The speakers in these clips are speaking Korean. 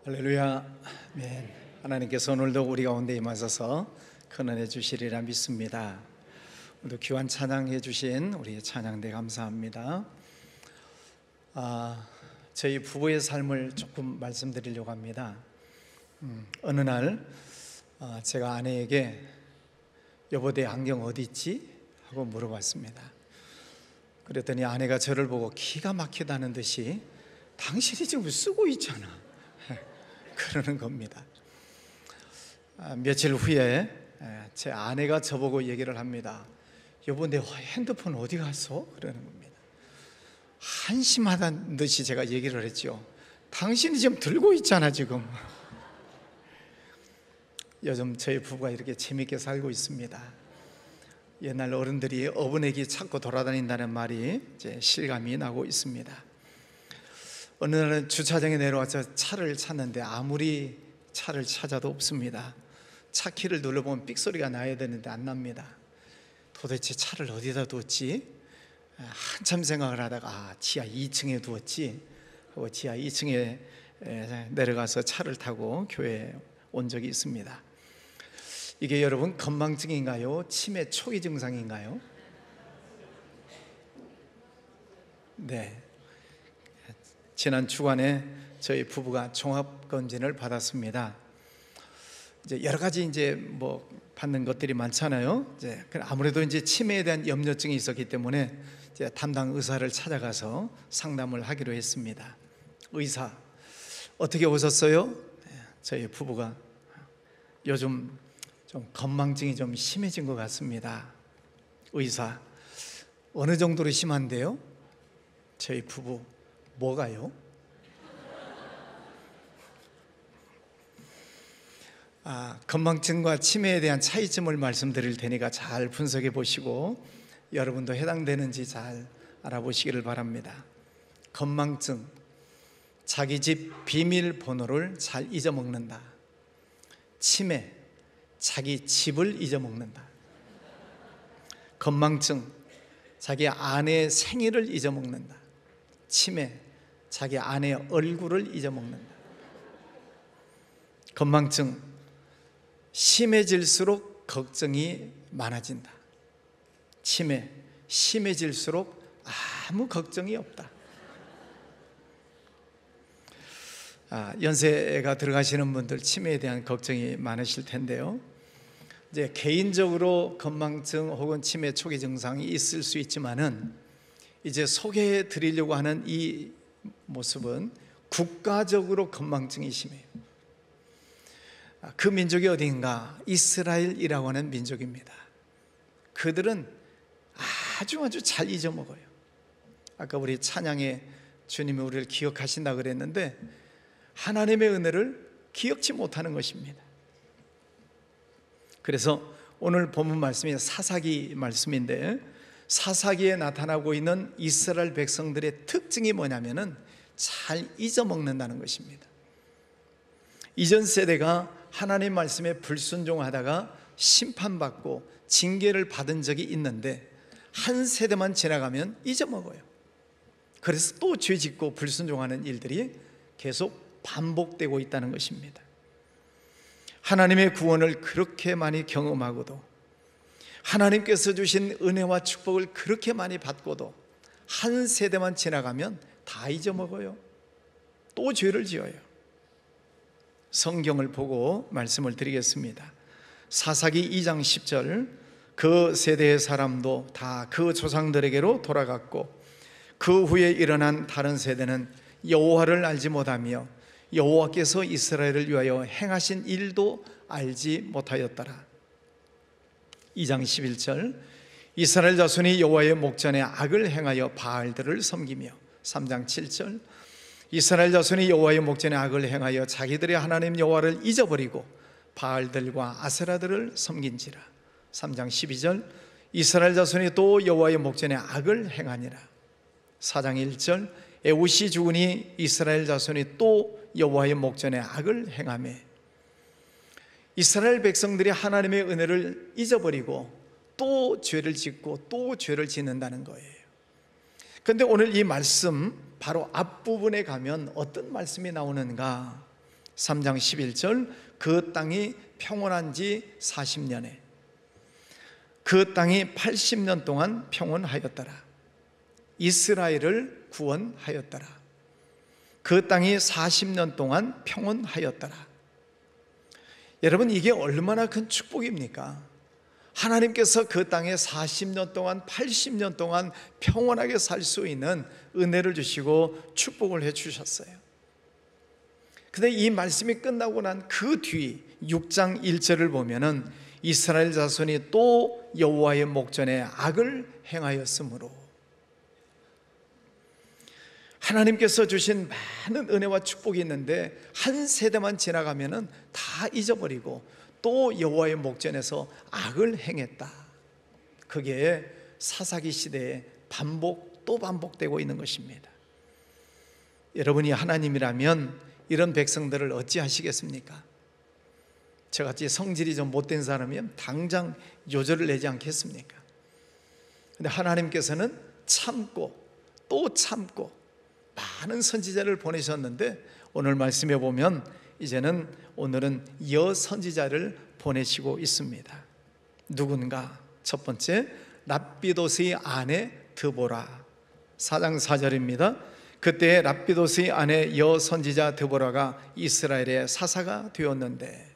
할렐루야. 아멘. 하나님께서 오늘도 우리 가운데 임하셔서 큰 은혜 주시리라 믿습니다. 오늘도 귀한 찬양해 주신 우리 찬양대 감사합니다. 저희 부부의 삶을 조금 말씀드리려고 합니다. 어느 날 제가 아내에게 여보 내 안경 어디 있지? 하고 물어봤습니다. 그랬더니 아내가 저를 보고 기가 막히다는 듯이 당신이 지금 쓰고 있잖아 그러는 겁니다. 며칠 후에 제 아내가 저보고 얘기를 합니다. 여보 내 핸드폰 어디 갔어? 그러는 겁니다. 한심하다는 듯이 제가 얘기를 했죠. 당신이 지금 들고 있잖아 지금. 요즘 저희 부부가 이렇게 재밌게 살고 있습니다. 옛날 어른들이 어부내기 찾고 돌아다닌다는 말이 이제 실감이 나고 있습니다. 어느 날은 주차장에 내려와서 차를 찾는데 아무리 차를 찾아도 없습니다. 차 키를 눌러보면 삑소리가 나야 되는데 안 납니다. 도대체 차를 어디다 두었지? 한참 생각을 하다가 지하 2층에 두었지 하고 지하 2층에 내려가서 차를 타고 교회에 온 적이 있습니다. 이게 여러분 건망증인가요? 치매 초기 증상인가요? 네. 지난 주간에 저희 부부가 종합검진을 받았습니다. 이제 여러 가지 뭐 받는 것들이 많잖아요. 아무래도 치매에 대한 염려증이 있었기 때문에 이제 담당 의사를 찾아가서 상담을 하기로 했습니다. 의사, 어떻게 오셨어요? 저희 부부가 요즘 좀 건망증이 좀 심해진 것 같습니다. 의사, 어느 정도로 심한데요? 저희 부부, 뭐가요? 건망증과 치매에 대한 차이점을 말씀드릴 테니까 잘 분석해 보시고 여러분도 해당되는지 잘 알아보시기를 바랍니다. 건망증, 자기 집 비밀번호를 잘 잊어먹는다. 치매, 자기 집을 잊어먹는다. 건망증, 자기 아내의 생일을 잊어먹는다. 치매, 자기 아내의 얼굴을 잊어먹는다. 건망증, 심해질수록 걱정이 많아진다. 치매, 심해질수록 아무 걱정이 없다. 연세가 들어가시는 분들 치매에 대한 걱정이 많으실 텐데요. 이제 개인적으로 건망증 혹은 치매 초기 증상이 있을 수 있지만은 이제 소개해 드리려고 하는 이 모습은 국가적으로 건망증이 심해요. 그 민족이 어디인가? 이스라엘이라고 하는 민족입니다. 그들은 아주 잘 잊어먹어요. 아까 우리 찬양에 주님이 우리를 기억하신다 그랬는데 하나님의 은혜를 기억지 못하는 것입니다. 그래서 오늘 본문 말씀이 사사기 말씀인데 사사기에 나타나고 있는 이스라엘 백성들의 특징이 뭐냐면은 잘 잊어먹는다는 것입니다. 이전 세대가 하나님 말씀에 불순종하다가 심판받고 징계를 받은 적이 있는데 한 세대만 지나가면 잊어먹어요. 그래서 또 죄짓고 불순종하는 일들이 계속 반복되고 있다는 것입니다. 하나님의 구원을 그렇게 많이 경험하고도 하나님께서 주신 은혜와 축복을 그렇게 많이 받고도 한 세대만 지나가면 다 잊어먹어요. 또 죄를 지어요. 성경을 보고 말씀을 드리겠습니다. 사사기 2장 10절, 그 세대의 사람도 다 그 조상들에게로 돌아갔고 그 후에 일어난 다른 세대는 여호와를 알지 못하며 여호와께서 이스라엘을 위하여 행하신 일도 알지 못하였더라. 2장 11절, 이스라엘 자손이 여호와의 목전에 악을 행하여 바알들을 섬기며 3장 7절, 이스라엘 자손이 여호와의 목전에 악을 행하여 자기들의 하나님 여호와를 잊어버리고 바알들과 아세라들을 섬긴지라. 3장 12절, 이스라엘 자손이 또 여호와의 목전에 악을 행하니라. 4장 1절, 에웃이 죽으니 이스라엘 자손이 또 여호와의 목전에 악을 행하매. 이스라엘 백성들이 하나님의 은혜를 잊어버리고 또 죄를 짓고 또 죄를 짓는다는 거예요. 그런데 오늘 이 말씀 바로 앞부분에 가면 어떤 말씀이 나오는가? 3장 11절 그 땅이 평온한 지 40년에 그 땅이 80년 동안 평온하였더라. 이스라엘을 구원하였더라. 그 땅이 40년 동안 평온하였더라. 여러분, 이게 얼마나 큰 축복입니까? 하나님께서 그 땅에 40년 동안 80년 동안 평온하게 살 수 있는 은혜를 주시고 축복을 해 주셨어요. 근데 이 말씀이 끝나고 난 그 뒤 6장 1절을 보면은 이스라엘 자손이 또 여호와의 목전에 악을 행하였으므로, 하나님께서 주신 많은 은혜와 축복이 있는데 한 세대만 지나가면은 다 잊어버리고 또 여호와의 목전에서 악을 행했다. 그게 사사기 시대에 반복 또 반복되고 있는 것입니다. 여러분이 하나님이라면 이런 백성들을 어찌하시겠습니까? 저같이 성질이 좀 못된 사람이면 당장 요절을 내지 않겠습니까? 근데 하나님께서는 참고 또 참고 많은 선지자를 보내셨는데 오늘 말씀해 보면 이제는 오늘은 여선지자를 보내시고 있습니다. 누군가? 첫 번째, 랍비도스의 아내 드보라. 4장 4절입니다. 그때 랍비도스의 아내 여선지자 드보라가 이스라엘의 사사가 되었는데,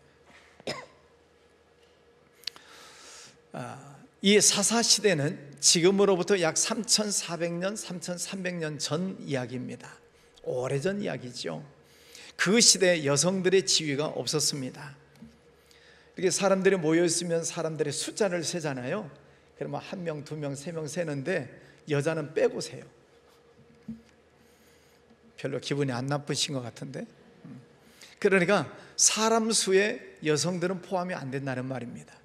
이 사사 시대는 지금으로부터 약 3400년, 3300년 전 이야기입니다. 오래전 이야기죠. 그 시대에 여성들의 지위가 없었습니다. 이렇게 사람들이 모여있으면 사람들의 숫자를 세잖아요. 그러면 1명, 2명, 3명 세는데 여자는 빼고 세요. 별로 기분이 안 나쁘신 것 같은데. 그러니까 사람 수에 여성들은 포함이 안 된다는 말입니다.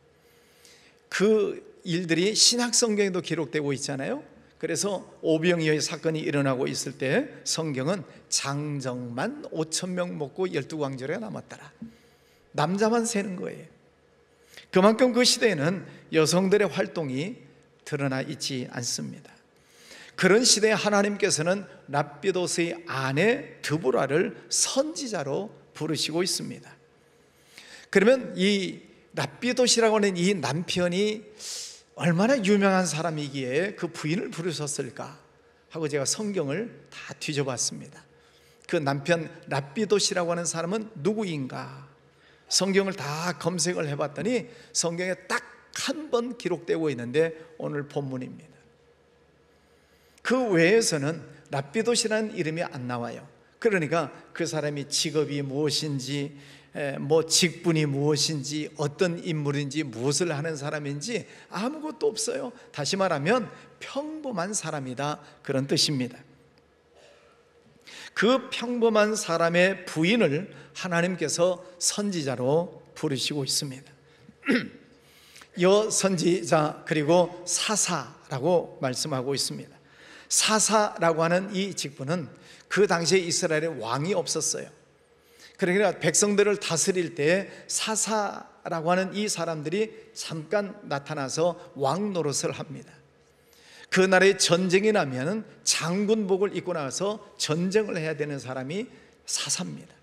그 일들이 신약 성경에도 기록되고 있잖아요. 그래서 오병이어의 사건이 일어나고 있을 때 성경은 장정만 5,000명 먹고 12광절에 남았더라. 남자만 세는 거예요. 그만큼 그 시대에는 여성들의 활동이 드러나 있지 않습니다. 그런 시대에 하나님께서는 랍비도스의 아내 드보라를 선지자로 부르시고 있습니다. 그러면 이 랍비도시라고 하는 이 남편이 얼마나 유명한 사람이기에 그 부인을 부르셨을까 하고 제가 성경을 다 뒤져봤습니다. 그 남편 랍비도시라고 하는 사람은 누구인가? 성경을 다 검색을 해봤더니 성경에 딱 한 번 기록되고 있는데 오늘 본문입니다. 그 외에서는 랍비도시라는 이름이 안 나와요. 그러니까 그 사람이 직업이 무엇인지, 뭐 직분이 무엇인지, 어떤 인물인지, 무엇을 하는 사람인지 아무것도 없어요. 다시 말하면 평범한 사람이다, 그런 뜻입니다. 그 평범한 사람의 부인을 하나님께서 선지자로 부르시고 있습니다. 여선지자 그리고 사사라고 말씀하고 있습니다. 사사라고 하는 이 직분은 그 당시에 이스라엘에 왕이 없었어요. 그러니까 백성들을 다스릴 때 사사라고 하는 이 사람들이 잠깐 나타나서 왕 노릇을 합니다. 그 나라에 전쟁이 나면 장군복을 입고 나와서 전쟁을 해야 되는 사람이 사사입니다.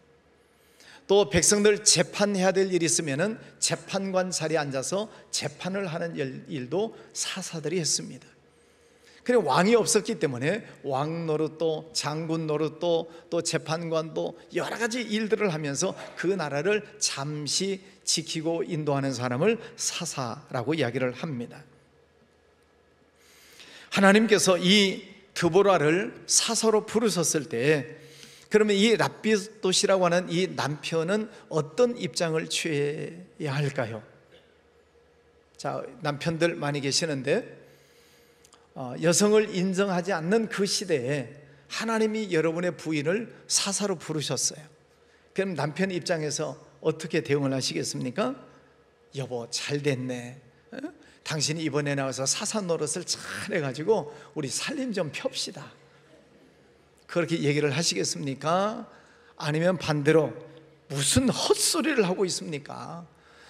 또 백성들 재판해야 될 일이 있으면 재판관 자리에 앉아서 재판을 하는 일도 사사들이 했습니다. 그래, 왕이 없었기 때문에 왕 노릇도, 장군 노릇도, 또 재판관도 여러 가지 일들을 하면서 그 나라를 잠시 지키고 인도하는 사람을 사사라고 이야기를 합니다. 하나님께서 이 드보라를 사사로 부르셨을 때, 그러면 이 랍비도시라고 하는 이 남편은 어떤 입장을 취해야 할까요? 자, 남편들 많이 계시는데 여성을 인정하지 않는 그 시대에 하나님이 여러분의 부인을 사사로 부르셨어요. 그럼 남편 입장에서 어떻게 대응을 하시겠습니까? 여보, 잘 됐네. 당신이 이번에 나와서 사사 노릇을 잘 해가지고 우리 살림 좀 펴시다. 그렇게 얘기를 하시겠습니까? 아니면 반대로 무슨 헛소리를 하고 있습니까?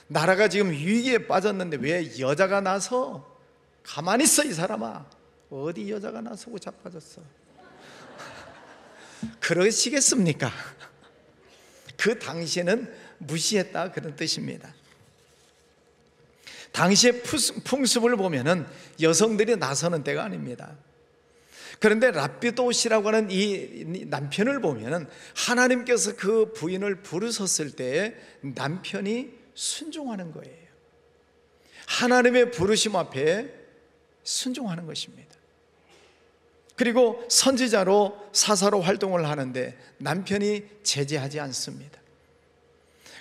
나라가 지금 위기에 빠졌는데 왜 여자가 나서? 가만히 있어, 이 사람아. 어디 여자가 나서고 자빠졌어? 그러시겠습니까? 그 당시에는 무시했다, 그런 뜻입니다. 당시의 풍습을 보면은 여성들이 나서는 때가 아닙니다. 그런데 랍비옷이라고 하는 이 남편을 보면은 하나님께서 그 부인을 부르셨을 때에 남편이 순종하는 거예요. 하나님의 부르심 앞에 순종하는 것입니다. 그리고 선지자로 사사로 활동을 하는데 남편이 제재하지 않습니다.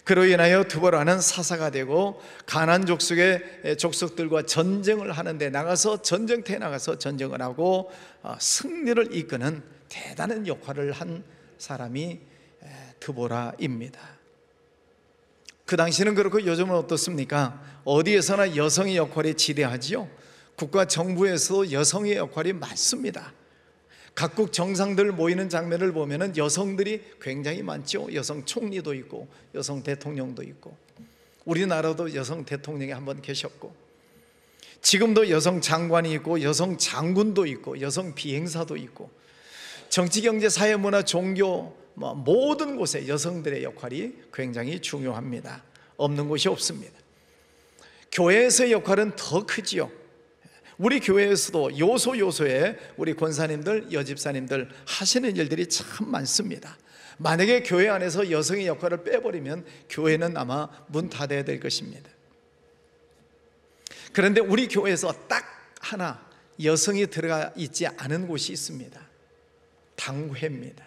그로 인하여 드보라는 사사가 되고 가나안 족속의 족속들과 전쟁을 하는데 나가서 전쟁터에 나가서 전쟁을 하고 승리를 이끄는 대단한 역할을 한 사람이 드보라입니다. 그 당시는 그렇고 요즘은 어떻습니까? 어디에서나 여성의 역할이 지대하지요. 국가 정부에서 여성의 역할이 많습니다. 각국 정상들 모이는 장면을 보면은 여성들이 굉장히 많죠. 여성 총리도 있고 여성 대통령도 있고, 우리나라도 여성 대통령이 한 번 계셨고, 지금도 여성 장관이 있고 여성 장군도 있고 여성 비행사도 있고, 정치, 경제, 사회, 문화, 종교 모든 곳에 여성들의 역할이 굉장히 중요합니다. 없는 곳이 없습니다. 교회에서의 역할은 더 크지요. 우리 교회에서도 요소에 우리 권사님들, 여집사님들 하시는 일들이 참 많습니다. 만약에 교회 안에서 여성의 역할을 빼버리면 교회는 아마 문 닫아야 될 것입니다. 그런데 우리 교회에서 딱 하나 여성이 들어가 있지 않은 곳이 있습니다. 당회입니다.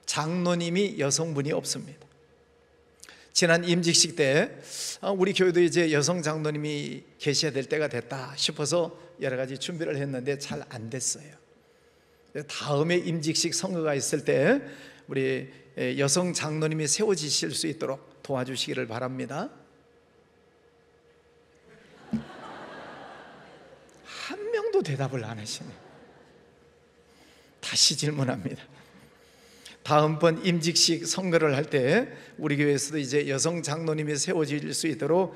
장로님이 여성분이 없습니다. 지난 임직식 때 우리 교회도 이제 여성 장로님이 계셔야 될 때가 됐다 싶어서 여러 가지 준비를 했는데 잘 안 됐어요. 다음에 임직식 선거가 있을 때 우리 여성 장로님이 세워지실 수 있도록 도와주시기를 바랍니다. 한 명도 대답을 안 하시네. 다시 질문합니다. 다음번 임직식 선거를 할 때 우리 교회에서도 이제 여성 장로님이 세워질 수 있도록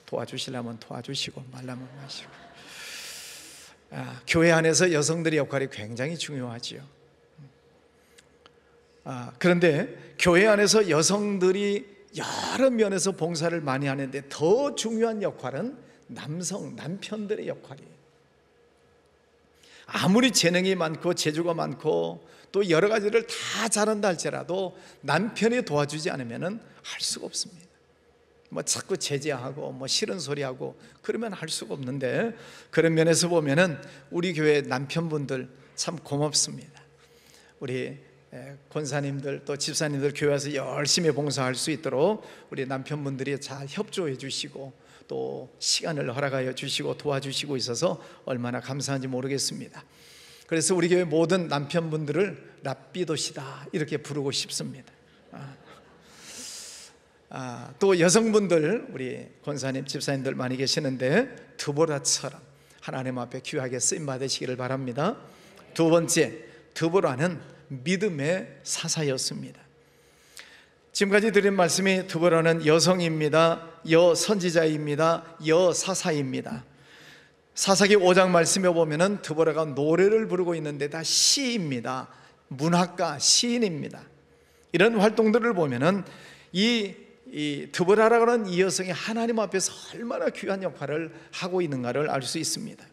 도와주시려면 도와주시고 말라면 마시고. 교회 안에서 여성들의 역할이 굉장히 중요하지요. 그런데 교회 안에서 여성들이 여러 면에서 봉사를 많이 하는데 더 중요한 역할은 남편들의 역할이에요. 아무리 재능이 많고 재주가 많고 또 여러 가지를 다 잘한다 할지라도 남편이 도와주지 않으면 할 수가 없습니다. 자꾸 제재하고 싫은 소리하고 그러면 할 수가 없는데, 그런 면에서 보면은 우리 교회 남편분들 참 고맙습니다. 우리 권사님들 또 집사님들 교회에서 열심히 봉사할 수 있도록 우리 남편분들이 잘 협조해 주시고 또 시간을 허락하여 주시고 도와주시고 있어서 얼마나 감사한지 모르겠습니다. 그래서 우리 교회 모든 남편분들을 랍비옷이다 이렇게 부르고 싶습니다. 또 여성분들 우리 권사님 집사님들 많이 계시는데 드보라처럼 하나님 앞에 귀하게 쓰임 받으시기를 바랍니다. 두 번째, 드보라는 믿음의 사사였습니다. 지금까지 드린 말씀이 드보라는 여성입니다. 여선지자입니다. 여사사입니다. 사사기 5장 말씀에 보면은 드보라가 노래를 부르고 있는데 다 시입니다. 문학가, 시인입니다. 이런 활동들을 보면은 이 드보라라고 하는 이 여성이 하나님 앞에서 얼마나 귀한 역할을 하고 있는가를 알 수 있습니다.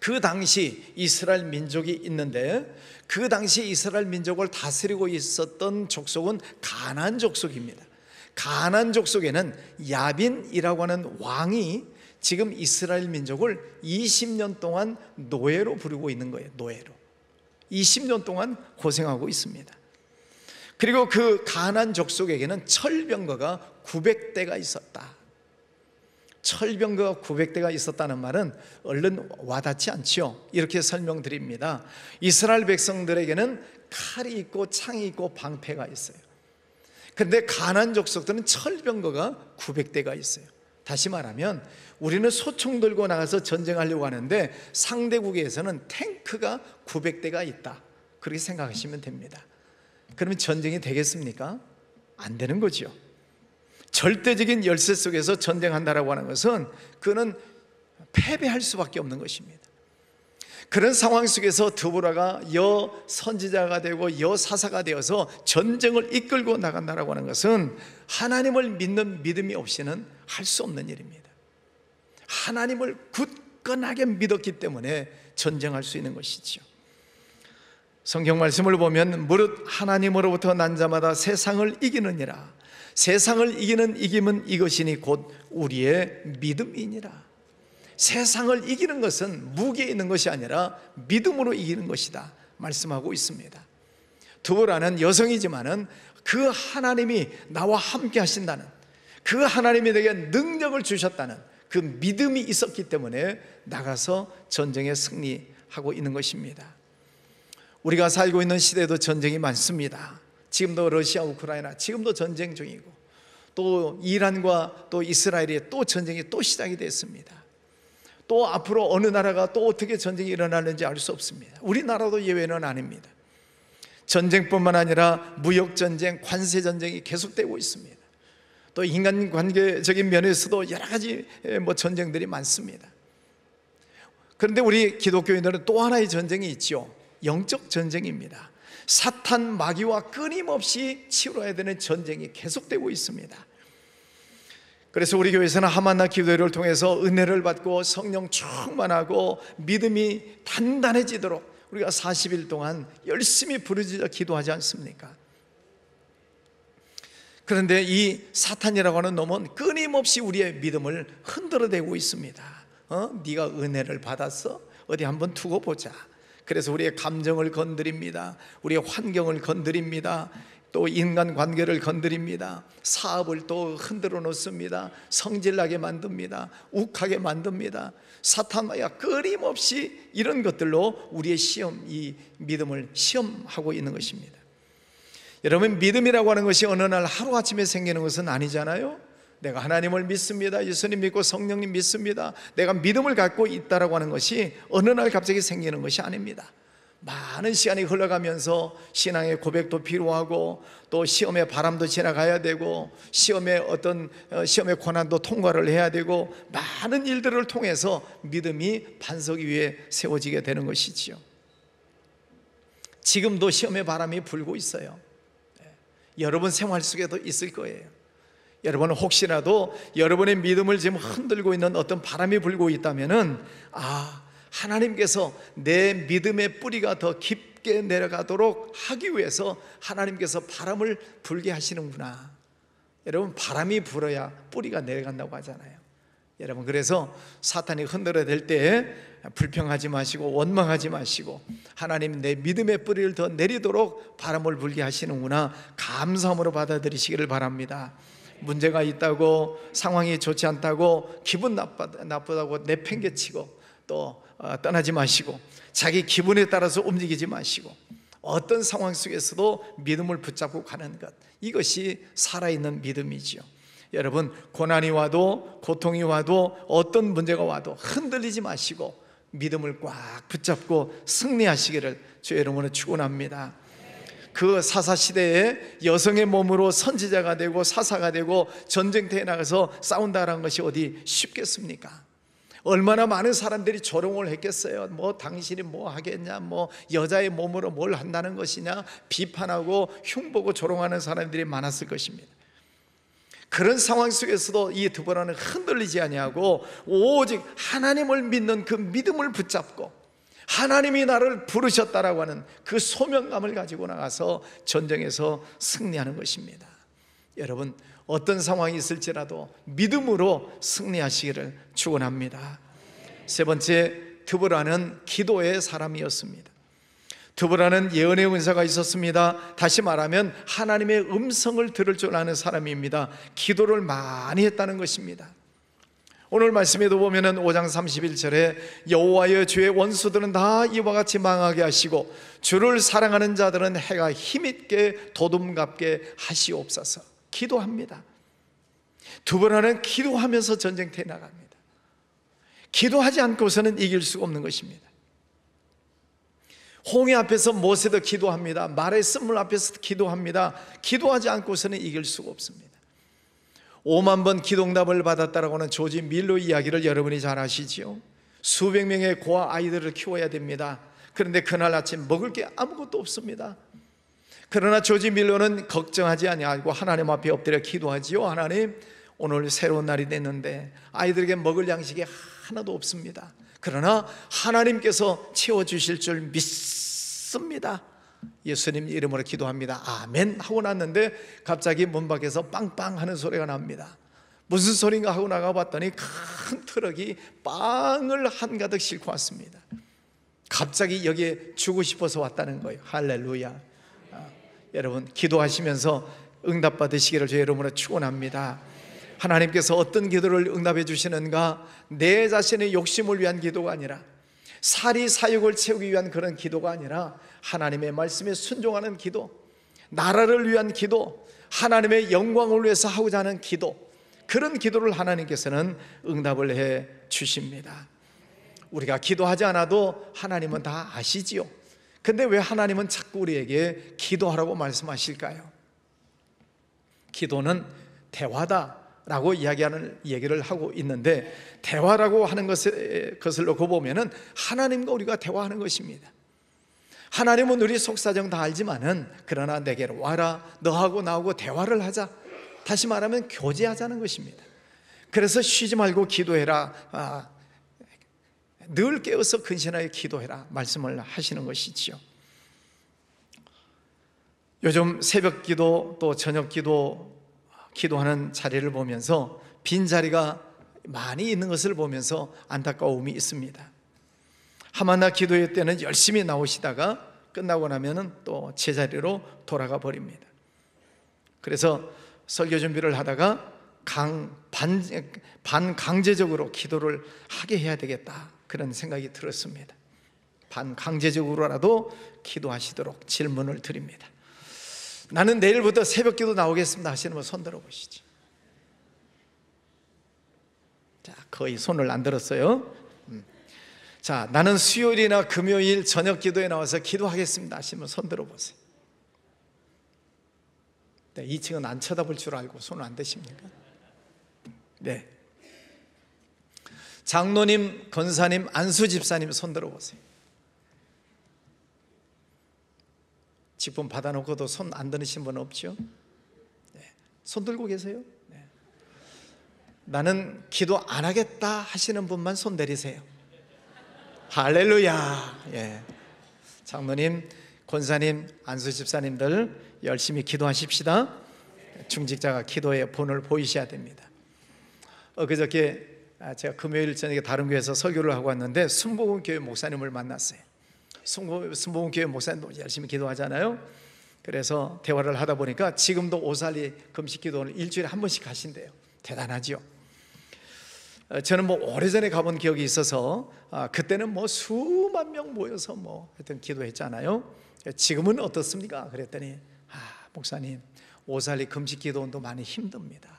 그 당시 이스라엘 민족이 있는데 그 당시 이스라엘 민족을 다스리고 있었던 족속은 가나안 족속입니다. 가나안 족속에는 야빈이라고 하는 왕이 지금 이스라엘 민족을 20년 동안 노예로 부르고 있는 거예요. 노예로 20년 동안 고생하고 있습니다. 그리고 그 가나안 족속에게는 철병거가 900대가 있었다. 철병거가 900대가 있었다는 말은 얼른 와닿지 않지요. 이렇게 설명드립니다. 이스라엘 백성들에게는 칼이 있고 창이 있고 방패가 있어요. 그런데 가나안 족속들은 철병거가 900대가 있어요. 다시 말하면 우리는 소총 들고 나가서 전쟁하려고 하는데 상대국에서는 탱크가 900대가 있다, 그렇게 생각하시면 됩니다. 그러면 전쟁이 되겠습니까? 안 되는 거죠. 절대적인 열세 속에서 전쟁한다라고 하는 것은 그는 패배할 수밖에 없는 것입니다. 그런 상황 속에서 드보라가 여선지자가 되고 여사사가 되어서 전쟁을 이끌고 나간다고 하는 것은 하나님을 믿는 믿음이 없이는 할 수 없는 일입니다. 하나님을 굳건하게 믿었기 때문에 전쟁할 수 있는 것이죠. 성경 말씀을 보면 무릇 하나님으로부터 난 자마다 세상을 이기느니라. 세상을 이기는 이김은 이것이니 곧 우리의 믿음이니라. 세상을 이기는 것은 무기에 있는 것이 아니라 믿음으로 이기는 것이다 말씀하고 있습니다. 드보라는 여성이지만은 그 하나님이 나와 함께 하신다는, 그 하나님이 내게 능력을 주셨다는 그 믿음이 있었기 때문에 나가서 전쟁에 승리하고 있는 것입니다. 우리가 살고 있는 시대에도 전쟁이 많습니다. 지금도 러시아, 우크라이나 지금도 전쟁 중이고, 또 이란과 또 이스라엘이 또 전쟁이 또 시작이 됐습니다. 또 앞으로 어느 나라가 또 어떻게 전쟁이 일어나는지 알 수 없습니다. 우리나라도 예외는 아닙니다. 전쟁뿐만 아니라 무역전쟁, 관세전쟁이 계속되고 있습니다. 또 인간관계적인 면에서도 여러 가지 전쟁들이 많습니다. 그런데 우리 기독교인들은 또 하나의 전쟁이 있죠. 영적 전쟁입니다. 사탄 마귀와 끊임없이 치러야 되는 전쟁이 계속되고 있습니다. 그래서 우리 교회에서는 하만나 기도회를 통해서 은혜를 받고 성령 충만하고 믿음이 단단해지도록 우리가 40일 동안 열심히 부르짖어 기도하지 않습니까? 그런데 이 사탄이라고 하는 놈은 끊임없이 우리의 믿음을 흔들어대고 있습니다. 네가 은혜를 받았어? 어디 한번 두고 보자. 그래서 우리의 감정을 건드립니다. 우리의 환경을 건드립니다. 또 인간관계를 건드립니다. 사업을 또 흔들어 놓습니다. 성질나게 만듭니다. 욱하게 만듭니다. 사탄마야 끊임없이 이런 것들로 우리의 이 믿음을 시험하고 있는 것입니다. 여러분, 믿음이라고 하는 것이 어느 날 하루아침에 생기는 것은 아니잖아요. 내가 하나님을 믿습니다, 예수님 믿고 성령님 믿습니다, 내가 믿음을 갖고 있다라고 하는 것이 어느 날 갑자기 생기는 것이 아닙니다. 많은 시간이 흘러가면서 신앙의 고백도 필요하고, 또 시험의 바람도 지나가야 되고, 시험의 고난도 통과를 해야 되고, 많은 일들을 통해서 믿음이 반석 위에 세워지게 되는 것이지요. 지금도 시험의 바람이 불고 있어요. 여러분 생활 속에도 있을 거예요. 여러분은 혹시라도 여러분의 믿음을 지금 흔들고 있는 어떤 바람이 불고 있다면은, 하나님께서 내 믿음의 뿌리가 더 깊게 내려가도록 하기 위해서 하나님께서 바람을 불게 하시는구나. 여러분, 바람이 불어야 뿌리가 내려간다고 하잖아요. 여러분, 그래서 사탄이 흔들어댈 때 불평하지 마시고 원망하지 마시고, 하나님 내 믿음의 뿌리를 더 내리도록 바람을 불게 하시는구나, 감사함으로 받아들이시기를 바랍니다. 문제가 있다고, 상황이 좋지 않다고, 기분 나쁘다고 내팽개치고 또 떠나지 마시고, 자기 기분에 따라서 움직이지 마시고, 어떤 상황 속에서도 믿음을 붙잡고 가는 것, 이것이 살아있는 믿음이지요. 여러분, 고난이 와도 고통이 와도 어떤 문제가 와도 흔들리지 마시고 믿음을 꽉 붙잡고 승리하시기를 주의 이름으로 축원합니다. 그 사사시대에 여성의 몸으로 선지자가 되고 사사가 되고 전쟁터에 나가서 싸운다는 것이 어디 쉽겠습니까? 얼마나 많은 사람들이 조롱을 했겠어요. 당신이 뭐 하겠냐, 여자의 몸으로 뭘 한다는 것이냐, 비판하고 흉보고 조롱하는 사람들이 많았을 것입니다. 그런 상황 속에서도 이 드보라는 흔들리지 아니하고 오직 하나님을 믿는 그 믿음을 붙잡고, 하나님이 나를 부르셨다라고 하는 그 소명감을 가지고 나가서 전쟁에서 승리하는 것입니다. 여러분, 어떤 상황이 있을지라도 믿음으로 승리하시기를 축원합니다. 세 번째, 드보라는 기도의 사람이었습니다. 드보라는 예언의 은사가 있었습니다. 다시 말하면 하나님의 음성을 들을 줄 아는 사람입니다. 기도를 많이 했다는 것입니다. 오늘 말씀에도 보면은 5장 31절에 여호와여, 주의 원수들은 다 이와 같이 망하게 하시고 주를 사랑하는 자들은 해가 힘있게 도둠갑게 하시옵소서. 기도합니다. 드보라는 기도하면서 전쟁터에 나갑니다. 기도하지 않고서는 이길 수가 없는 것입니다. 홍해 앞에서 모세도 기도합니다. 말의 쓴물 앞에서도 기도합니다. 기도하지 않고서는 이길 수가 없습니다. 5만 번 기도응답을 받았다라고 하는 조지 밀러 이야기를 여러분이 잘 아시지요. 수백 명의 고아 아이들을 키워야 됩니다. 그런데 그날 아침 먹을 게 아무것도 없습니다. 그러나 조지 밀러는 걱정하지 아니하고 하나님 앞에 엎드려 기도하지요. 하나님, 오늘 새로운 날이 됐는데 아이들에게 먹을 양식이 하나도 없습니다. 그러나 하나님께서 채워주실 줄 믿습니다. 예수님 이름으로 기도합니다. 아멘 하고 났는데 갑자기 문 밖에서 빵빵 하는 소리가 납니다. 무슨 소린가 하고 나가봤더니 큰 트럭이 빵을 한가득 싣고 왔습니다. 갑자기 여기에 주고 싶어서 왔다는 거예요. 할렐루야. 여러분, 기도하시면서 응답 받으시기를 주의 이름으로 축원합니다. 하나님께서 어떤 기도를 응답해 주시는가? 내 자신의 욕심을 위한 기도가 아니라, 사리 사욕을 채우기 위한 그런 기도가 아니라 하나님의 말씀에 순종하는 기도, 나라를 위한 기도, 하나님의 영광을 위해서 하고자 하는 기도, 그런 기도를 하나님께서는 응답을 해 주십니다. 우리가 기도하지 않아도 하나님은 다 아시지요. 근데 왜 하나님은 자꾸 우리에게 기도하라고 말씀하실까요? 기도는 대화다라고 얘기를 하고 있는데, 대화라고 하는 것을 놓고 보면은 하나님과 우리가 대화하는 것입니다. 하나님은 우리 속사정 다 알지만은, 그러나 내게로 와라, 너하고 나하고 대화를 하자, 다시 말하면 교제하자는 것입니다. 그래서 쉬지 말고 기도해라, 늘 깨어서 근신하여 기도해라 말씀을 하시는 것이지요. 요즘 새벽 기도 또 저녁 기도하는 자리를 보면서 빈자리가 많이 있는 것을 보면서 안타까움이 있습니다. 하마나 기도회 때는 열심히 나오시다가 끝나고 나면은 또 제자리로 돌아가 버립니다. 그래서 설교 준비를 하다가 반강제적으로 기도를 하게 해야 되겠다, 그런 생각이 들었습니다. 반강제적으로라도 기도하시도록 질문을 드립니다. 나는 내일부터 새벽 기도 나오겠습니다 하시는 분 손 들어보시죠. 자, 거의 손을 안 들었어요. 자, 나는 수요일이나 금요일 저녁 기도에 나와서 기도하겠습니다 하시는 분 손 들어보세요. 네, 2층은 안 쳐다볼 줄 알고 손을 안 드십니까? 네. 장로님, 권사님, 안수 집사님 손 들어보세요. 직분 받아놓고도 손 안 드는 분 없죠? 네. 손 들고 계세요? 네. 나는 기도 안 하겠다 하시는 분만 손 내리세요. 할렐루야. 예. 장로님, 권사님, 안수 집사님들 열심히 기도하십시다. 중직자가 기도의 본을 보이셔야 됩니다. 그저께 제가 금요일 저녁에 다른 교회에서 설교를 하고 왔는데 순복음교회 목사님을 만났어요. 순복음교회 목사님도 열심히 기도하잖아요. 그래서 대화를 하다 보니까 지금도 오살리 금식 기도를 일주일에 한 번씩 하신대요. 대단하죠. 저는 오래전에 가본 기억이 있어서 그때는 수만 명 모여서 하여튼 기도했잖아요. 지금은 어떻습니까? 그랬더니 목사님, 오살리 금식 기도원도 많이 힘듭니다.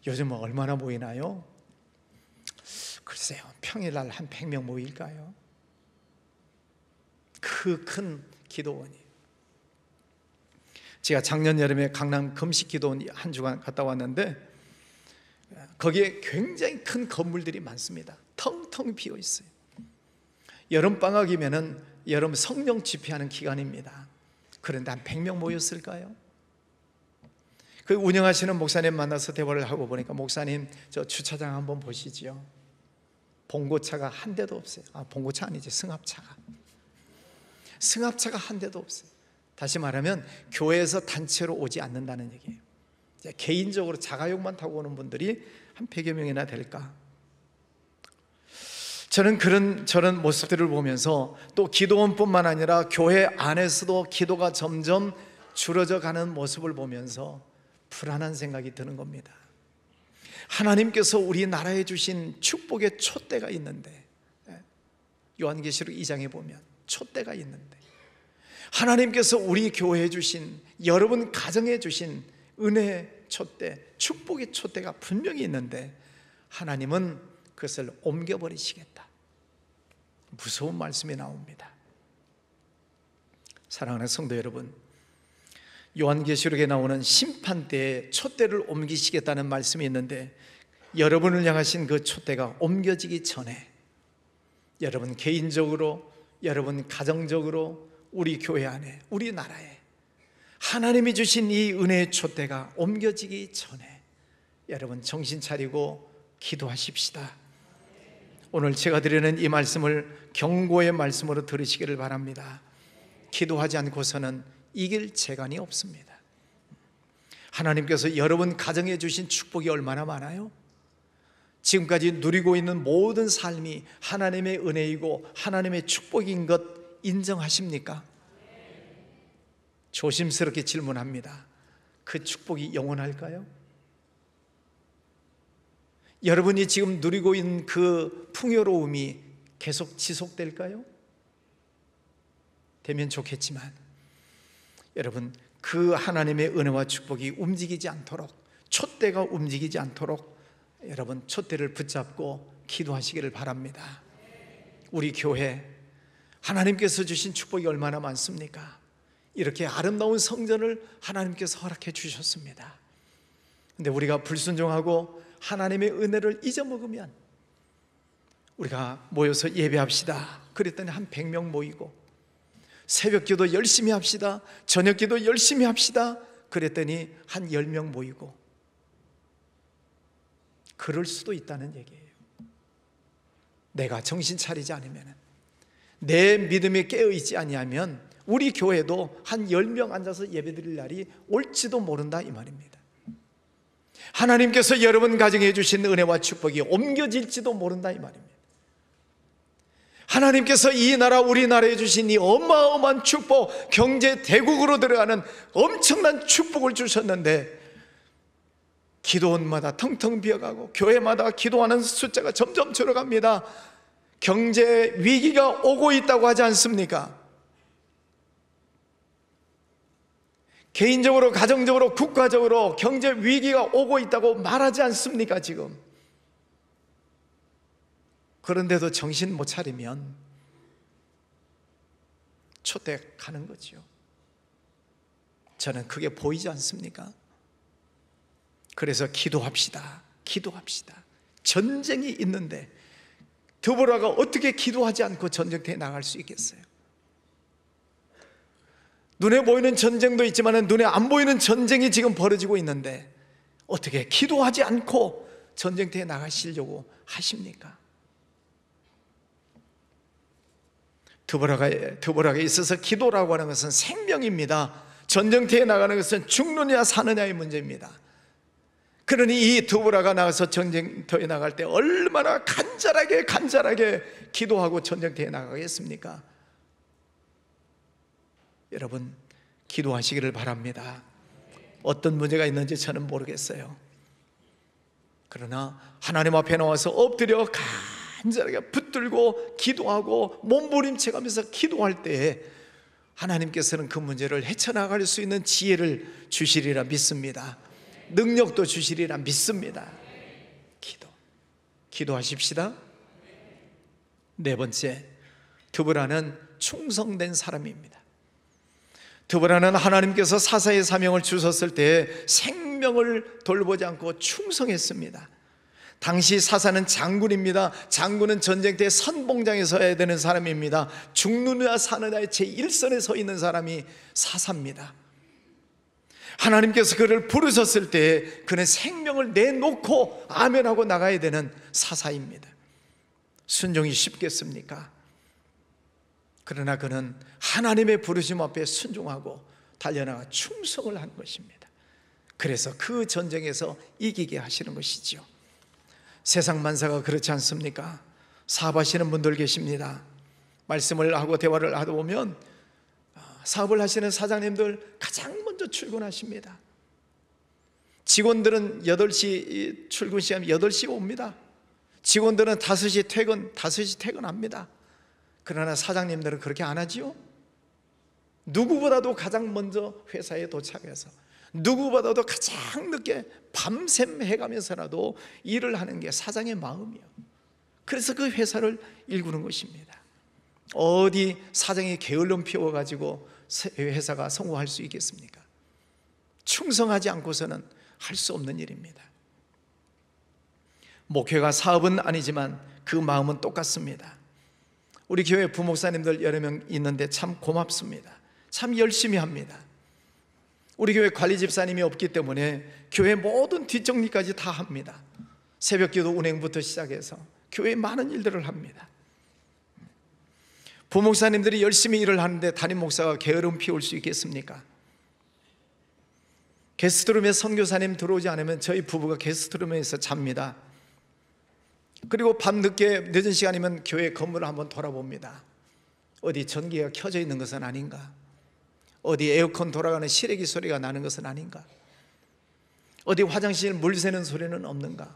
요즘은 얼마나 모이나요? 글쎄요, 평일날 한 100명 모일까요? 그 큰 기도원이. 제가 작년 여름에 강남 금식 기도원 한 주간 갔다 왔는데 거기에 굉장히 큰 건물들이 많습니다. 텅텅 비어 있어요. 여름방학이면은 여름 성령 집회하는 기간입니다. 그런데 한 100명 모였을까요? 그 운영하시는 목사님 만나서 대화를 하고 보니까, 목사님 저 주차장 한번 보시지요. 봉고차가 한 대도 없어요. 봉고차 아니지, 승합차가 한 대도 없어요. 다시 말하면 교회에서 단체로 오지 않는다는 얘기예요. 개인적으로 자가용만 타고 오는 분들이 한 100여 명이나 될까? 저는 저런 모습들을 보면서, 또 기도원뿐만 아니라 교회 안에서도 기도가 점점 줄어져 가는 모습을 보면서 불안한 생각이 드는 겁니다. 하나님께서 우리나라에 주신 축복의 촛대가 있는데, 요한계시록 2장에 보면 촛대가 있는데, 하나님께서 우리 교회에 주신, 여러분 가정에 주신 은혜의 촛대, 축복의 촛대가 분명히 있는데 하나님은 그것을 옮겨버리시겠다. 무서운 말씀이 나옵니다. 사랑하는 성도 여러분, 요한계시록에 나오는 심판대에 촛대를 옮기시겠다는 말씀이 있는데, 여러분을 향하신 그 촛대가 옮겨지기 전에 여러분 개인적으로, 여러분 가정적으로, 우리 교회 안에, 우리 나라에 하나님이 주신 이 은혜의 촛대가 옮겨지기 전에 여러분 정신 차리고 기도하십시다. 오늘 제가 드리는 이 말씀을 경고의 말씀으로 들으시기를 바랍니다. 기도하지 않고서는 이길 재간이 없습니다. 하나님께서 여러분 가정에 주신 축복이 얼마나 많아요? 지금까지 누리고 있는 모든 삶이 하나님의 은혜이고 하나님의 축복인 것 인정하십니까? 조심스럽게 질문합니다. 그 축복이 영원할까요? 여러분이 지금 누리고 있는 그 풍요로움이 계속 지속될까요? 되면 좋겠지만 여러분, 그 하나님의 은혜와 축복이 움직이지 않도록, 촛대가 움직이지 않도록 여러분 촛대를 붙잡고 기도하시기를 바랍니다. 우리 교회 하나님께서 주신 축복이 얼마나 많습니까? 이렇게 아름다운 성전을 하나님께서 허락해 주셨습니다. 근데 우리가 불순종하고 하나님의 은혜를 잊어먹으면, 우리가 모여서 예배합시다 그랬더니 한 100명 모이고, 새벽기도 열심히 합시다, 저녁기도 열심히 합시다 그랬더니 한 10명 모이고, 그럴 수도 있다는 얘기예요. 내가 정신 차리지 않으면, 내 믿음에 깨어있지 아니하면 우리 교회도 한 10명 앉아서 예배드릴 날이 올지도 모른다 이 말입니다. 하나님께서 여러분 가정에 주신 은혜와 축복이 옮겨질지도 모른다 이 말입니다. 하나님께서 이 나라 우리나라에 주신 이 어마어마한 축복, 경제 대국으로 들어가는 엄청난 축복을 주셨는데 기도원마다 텅텅 비어가고 교회마다 기도하는 숫자가 점점 줄어갑니다. 경제 위기가 오고 있다고 하지 않습니까? 개인적으로, 가정적으로, 국가적으로 경제 위기가 오고 있다고 말하지 않습니까 지금? 그런데도 정신 못 차리면 촛대 가는 거죠. 저는 그게 보이지 않습니까? 그래서 기도합시다. 기도합시다. 전쟁이 있는데 드보라가 어떻게 기도하지 않고 전쟁터에 나갈 수 있겠어요? 눈에 보이는 전쟁도 있지만 눈에 안 보이는 전쟁이 지금 벌어지고 있는데 어떻게 기도하지 않고 전쟁터에 나가시려고 하십니까? 드보라가 있어서 기도라고 하는 것은 생명입니다. 전쟁터에 나가는 것은 죽느냐 사느냐의 문제입니다. 그러니 이 드보라가 나가서 전쟁터에 나갈 때 얼마나 간절하게 기도하고 전쟁터에 나가겠습니까? 여러분 기도하시기를 바랍니다. 어떤 문제가 있는지 저는 모르겠어요. 그러나 하나님 앞에 나와서 엎드려 간절하게 붙들고 기도하고 몸부림쳐가면서 기도할 때에 하나님께서는 그 문제를 헤쳐나갈 수 있는 지혜를 주시리라 믿습니다. 능력도 주시리라 믿습니다. 기도하십시다. 네 번째, 드보라는 충성된 사람입니다. 드보라는 하나님께서 사사의 사명을 주셨을 때 생명을 돌보지 않고 충성했습니다. 당시 사사는 장군입니다. 장군은 전쟁터에 선봉장에 서야 되는 사람입니다. 죽느냐 사느냐의 제1선에 서 있는 사람이 사사입니다. 하나님께서 그를 부르셨을 때 그는 생명을 내놓고 아멘하고 나가야 되는 사사입니다. 순종이 쉽겠습니까? 그러나 그는 하나님의 부르심 앞에 순종하고 달려나가 충성을 한 것입니다. 그래서 그 전쟁에서 이기게 하시는 것이죠. 세상 만사가 그렇지 않습니까? 사업하시는 분들 계십니다. 말씀을 하고 대화를 하다 보면 사업을 하시는 사장님들 가장 먼저 출근하십니다. 직원들은 8시 출근 시간 8시에 옵니다. 직원들은 5시 퇴근합니다. 그러나 사장님들은 그렇게 안 하지요? 누구보다도 가장 먼저 회사에 도착해서 누구보다도 가장 늦게 밤샘 해가면서라도 일을 하는 게 사장의 마음이에요. 그래서 그 회사를 일구는 것입니다. 어디 사장이 게을름 피워가지고 회사가 성공할 수 있겠습니까? 충성하지 않고서는 할 수 없는 일입니다. 목회가 사업은 아니지만 그 마음은 똑같습니다. 우리 교회 부목사님들 여러 명 있는데 참 고맙습니다. 참 열심히 합니다. 우리 교회 관리 집사님이 없기 때문에 교회 모든 뒷정리까지 다 합니다. 새벽기도 운행부터 시작해서 교회에 많은 일들을 합니다. 부목사님들이 열심히 일을 하는데 담임 목사가 게으름 피울 수 있겠습니까? 게스트룸에 선교사님 들어오지 않으면 저희 부부가 게스트룸에서 잡니다. 그리고 밤늦게 늦은 시간이면 교회 건물을 한번 돌아봅니다. 어디 전기가 켜져 있는 것은 아닌가? 어디 에어컨 돌아가는 실외기 소리가 나는 것은 아닌가? 어디 화장실 물 새는 소리는 없는가?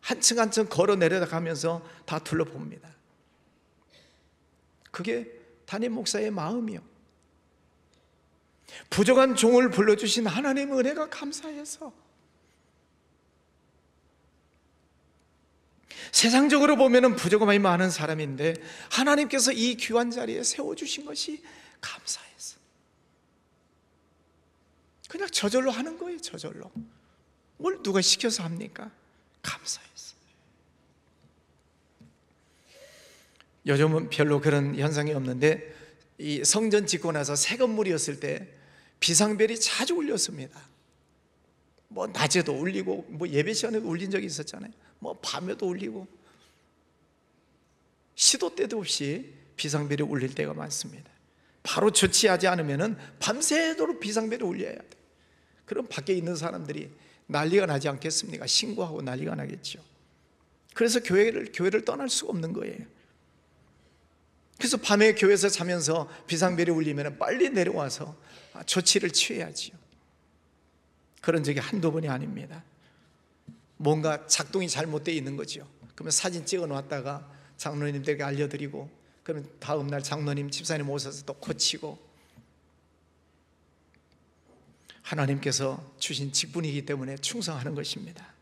한층 한층 걸어 내려가면서 다 둘러봅니다. 그게 담임 목사의 마음이요. 부족한 종을 불러주신 하나님의 은혜가 감사해서, 세상적으로 보면 부족함이 많은 사람인데 하나님께서 이 귀한 자리에 세워주신 것이 감사해서 그냥 저절로 하는 거예요. 저절로. 뭘 누가 시켜서 합니까? 감사해서. 요즘은 별로 그런 현상이 없는데, 이 성전 짓고 나서 새 건물이었을 때 비상벨이 자주 울렸습니다. 뭐 낮에도 울리고, 뭐 예배 시간에도 울린 적이 있었잖아요. 뭐 밤에도 울리고, 시도 때도 없이 비상벨이 울릴 때가 많습니다. 바로 조치하지 않으면 밤새도록 비상벨이 울려야 돼. 그럼 밖에 있는 사람들이 난리가 나지 않겠습니까? 신고하고 난리가 나겠죠. 그래서 교회를 떠날 수가 없는 거예요. 그래서 밤에 교회에서 자면서 비상벨이 울리면 빨리 내려와서 조치를 취해야지요. 그런 적이 한두 번이 아닙니다. 뭔가 작동이 잘못되어 있는 거죠. 그러면 사진 찍어 놨다가 장로님들에게 알려드리고, 그러면 다음날 장로님, 집사님 오셔서 또 고치고. 하나님께서 주신 직분이기 때문에 충성하는 것입니다.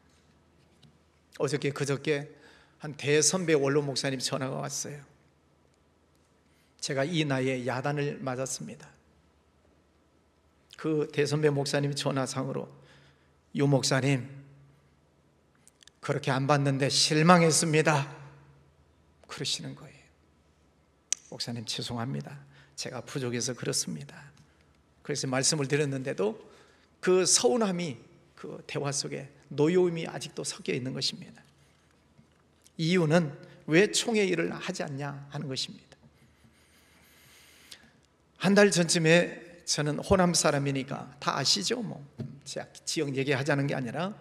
어저께 그저께 한 대선배 원로 목사님 전화가 왔어요. 제가 이 나이에 야단을 맞았습니다. 그 대선배 목사님이 전화상으로, 유 목사님 그렇게 안 받는데 실망했습니다, 그러시는 거예요. 목사님 죄송합니다, 제가 부족해서 그렇습니다. 그래서 말씀을 드렸는데도 그 서운함이 그 대화 속에 노여움이 아직도 섞여 있는 것입니다. 이유는 왜 총회 일을 하지 않냐 하는 것입니다. 한 달 전쯤에, 저는 호남 사람이니까 다 아시죠? 뭐 제가 지역 얘기하자는 게 아니라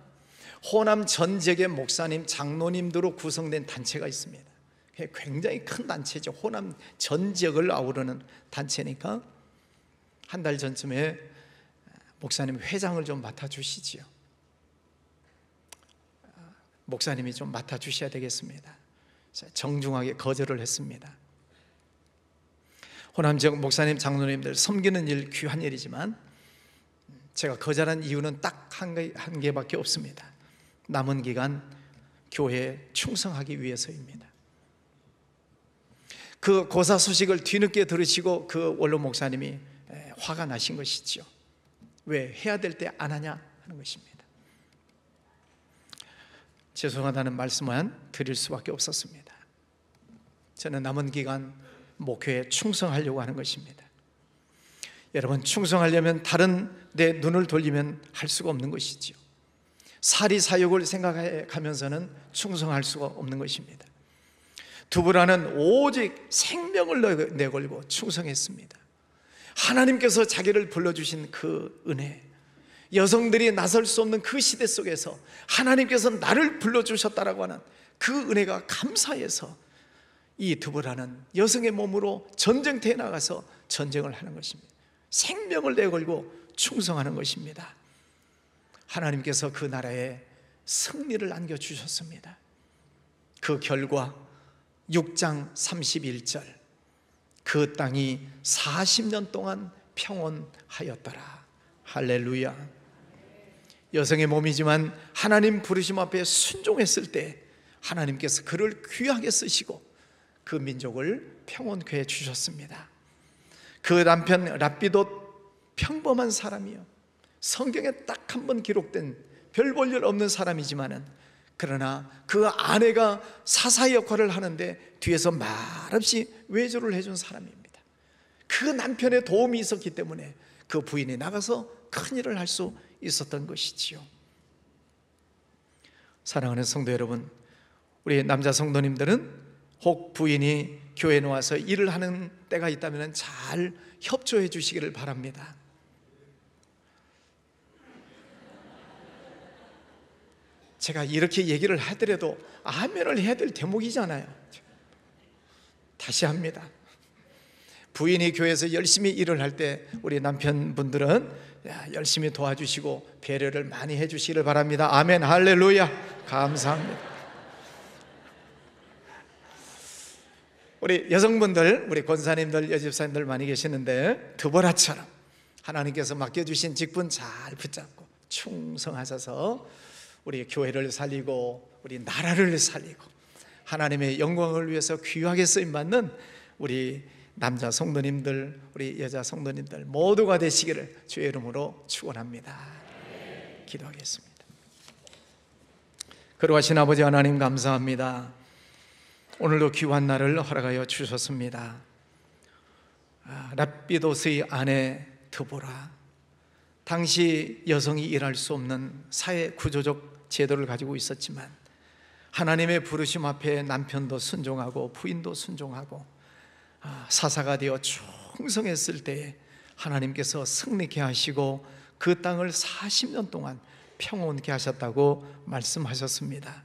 호남 전 지역의 목사님, 장로님들로 구성된 단체가 있습니다. 굉장히 큰 단체죠. 호남 전 지역을 아우르는 단체니까 한 달 전쯤에 목사님 회장을 좀 맡아주시지요. 목사님이 좀 맡아주셔야 되겠습니다. 정중하게 거절을 했습니다. 호남 지역 목사님, 장로님들 섬기는 일 귀한 일이지만 제가 거절한 이유는 딱 한 개밖에 없습니다. 남은 기간 교회에 충성하기 위해서입니다. 그 고사 소식을 뒤늦게 들으시고 그 원로 목사님이 화가 나신 것이죠. 왜 해야 될 때 안 하냐 하는 것입니다. 죄송하다는 말씀만 드릴 수밖에 없었습니다. 저는 남은 기간 목회에 충성하려고 하는 것입니다. 여러분, 충성하려면 다른 데 눈을 돌리면 할 수가 없는 것이지요. 사리사욕을 생각해 가면서는 충성할 수가 없는 것입니다. 두부라는 오직 생명을 내걸고 충성했습니다. 하나님께서 자기를 불러주신 그 은혜, 여성들이 나설 수 없는 그 시대 속에서 하나님께서 나를 불러주셨다라고 하는 그 은혜가 감사해서 이 두부라는 여성의 몸으로 전쟁터에 나가서 전쟁을 하는 것입니다. 생명을 내걸고 충성하는 것입니다. 하나님께서 그 나라에 승리를 안겨주셨습니다. 그 결과 6장 31절, 그 땅이 40년 동안 평온하였더라. 할렐루야. 여성의 몸이지만 하나님 부르심 앞에 순종했을 때 하나님께서 그를 귀하게 쓰시고 그 민족을 평온케 해 주셨습니다. 그 남편 랍비도 평범한 사람이요, 성경에 딱 한 번 기록된 별 볼 일 없는 사람이지만은 그러나 그 아내가 사사 역할을 하는데 뒤에서 말없이 외조를 해준 사람입니다. 그 남편의 도움이 있었기 때문에 그 부인이 나가서 큰일을 할 수 있었던 것이지요. 사랑하는 성도 여러분, 우리 남자 성도님들은 혹 부인이 교회에 와서 일을 하는 때가 있다면 잘 협조해 주시기를 바랍니다. 제가 이렇게 얘기를 하더라도 아멘을 해야 될 대목이잖아요. 다시 합니다. 부인이 교회에서 열심히 일을 할 때 우리 남편분들은 열심히 도와주시고 배려를 많이 해주시기를 바랍니다. 아멘, 할렐루야, 감사합니다. 우리 여성분들, 우리 권사님들, 여집사님들 많이 계시는데 드보라처럼 하나님께서 맡겨주신 직분 잘 붙잡고 충성하셔서 우리 교회를 살리고 우리 나라를 살리고 하나님의 영광을 위해서 귀하게 쓰임받는 우리 남자 성도님들, 우리 여자 성도님들 모두가 되시기를 주의 이름으로 축원합니다. 기도하겠습니다. 거룩하신 아버지 하나님, 감사합니다. 오늘도 귀한 날을 허락하여 주셨습니다. 랍비도스의 아내 드보라, 당시 여성이 일할 수 없는 사회 구조적 제도를 가지고 있었지만 하나님의 부르심 앞에 남편도 순종하고 부인도 순종하고 사사가 되어 충성했을 때에 하나님께서 승리케 하시고 그 땅을 40년 동안 평온케 하셨다고 말씀하셨습니다.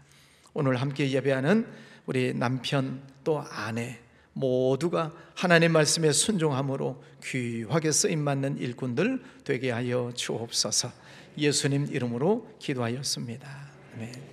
오늘 함께 예배하는 우리 남편 또 아내 모두가 하나님 말씀에 순종함으로 귀하게 쓰임받는 일꾼들 되게 하여 주옵소서. 예수님 이름으로 기도하였습니다. 아멘.